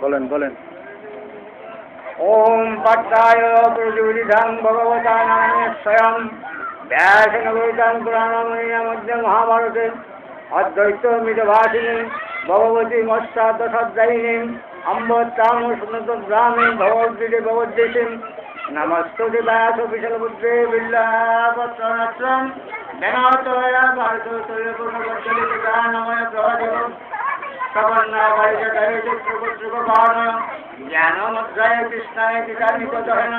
বলেন বলেন। ওম পাঠ্যায় প্রতিবিধান ভগবতা নারায়ণ স্বয়ং ব্যাসনবৈতান পুরাণমণির মধ্যে মহাভারতে অদ্বৈত মিতভাষিনী ভগবতী মৎস্যাদশাধ্যায়িনী অম্বত্রাম সুনতগ্রামে ভগবদ্গীতে ভগবদ্দেশীম নমস্তুতে ব্যাস বিশালবুদ্ধে বিল্লাপত্রনাত্রম জ্ঞানতয়া ভারত নময় প্রভাদেব সবর্ণাবারিজটায় চিত্রপুত্রকপাণ জ্ঞানমধ্যায় কৃষ্ণায় কৃতানিকদহেন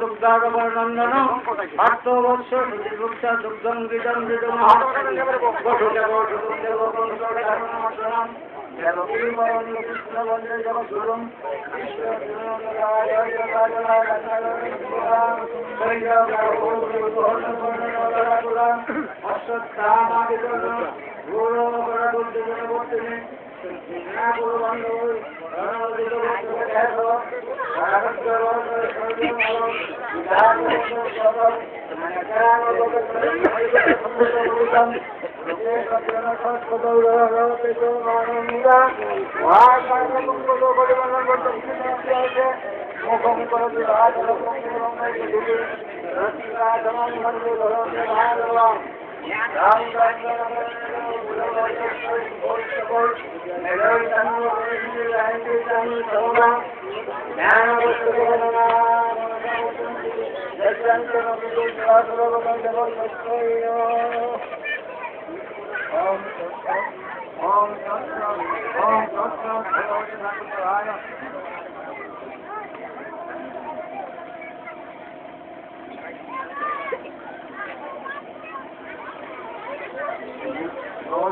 দুগ্ধাগমনন্দন ভক্তবৎস সুতিভুক্ষ দুগ্ধং গীতং গীতমহ বসুদেবসুদেবকৃষ্ণবন্ধে জগৎগুরুম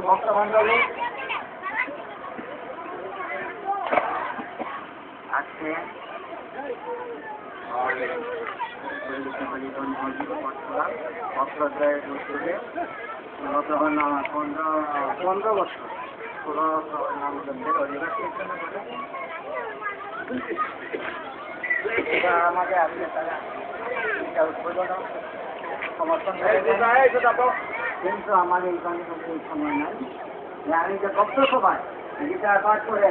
ভক্তমন্ডলী আজকে অষ্টরাধ্যায় যুগে 15 বছর 16 আমাকে আসলে তারা সমর্থন কিন্তু আমাদের এইখানে কোনো সময় নাই যে আমি যে ভক্ত সভায় গীতা পাঠ করে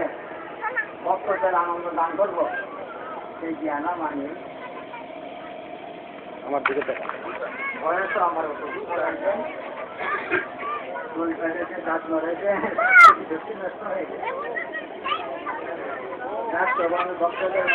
ভক্তদের আনন্দ দান করব সেই জ্ঞান মানে আমার দিকে দেখা বয়স আমার রয়েছে দুই পেটেছে দাঁত নড়েছে বেশি নষ্ট হয়েছে ভক্তদের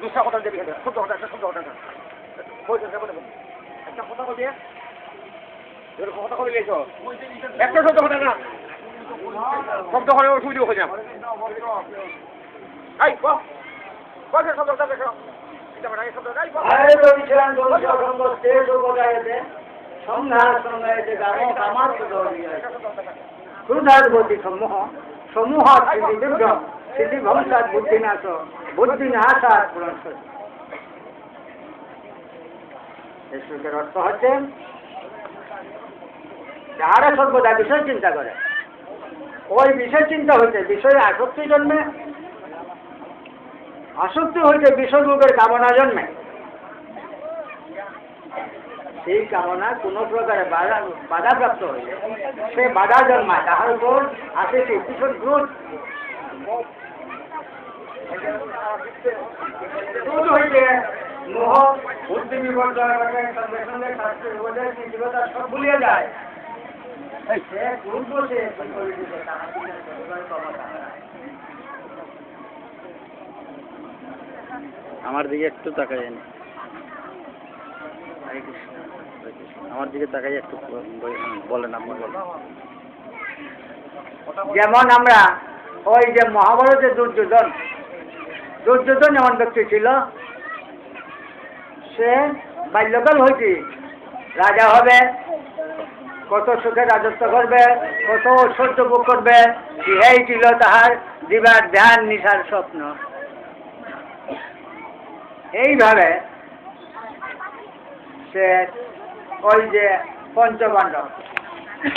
দুসরা কথা দেবে শুদ্ধ কথা একটা শুদ্ধ কথা একটা কথা বলবে কথা বলে গেছো একটা শব্দ কথা না শব্দ হলে অসুবিধা হয়ে যাবে সমূহ সমূহ সিদ্ধি ভংসাত বুদ্ধিনাশ বুদ্ধিনাশাত এই শ্লোকের অর্থ হচ্ছে যাহারা সর্বদা বিষয় চিন্তা করে ওই বিষয় চিন্তা হইতে বিষয়ে আসক্তি জন্মে আসক্তি হইতে বিষয়ভোগের কামনা জন্মে সেই কামনা কোন প্রকারে বাধাপ্রাপ্ত হইলে সে বাধা জন্মায় তাহার উপর আসে সেই ভীষণ ক্রোধ ক্রোধ হইতে মোহ বুদ্ধি বিবর্তন সঙ্গে সঙ্গে শাস্ত্রের উপদেশ নীতিকতা সব ভুলিয়ে যায় সে ক্রোধ বসে আমার দিকে একটু তাকাই আমার দিকে তাকাই একটু বলেন আপনি বলেন। যেমন আমরা ওই যে মহাভারতের দুর্যোধন এমন ব্যক্তি ছিল সে বাল্যকাল হইতে রাজা হবে কত সুখে রাজত্ব করবে, কত ঐশ্বর্য ভোগ করবে, ইহাই ছিল তাহার দিবার ধ্যান নিশার স্বপ্ন। এইভাবে সে ওই যে পঞ্চপাণ্ডব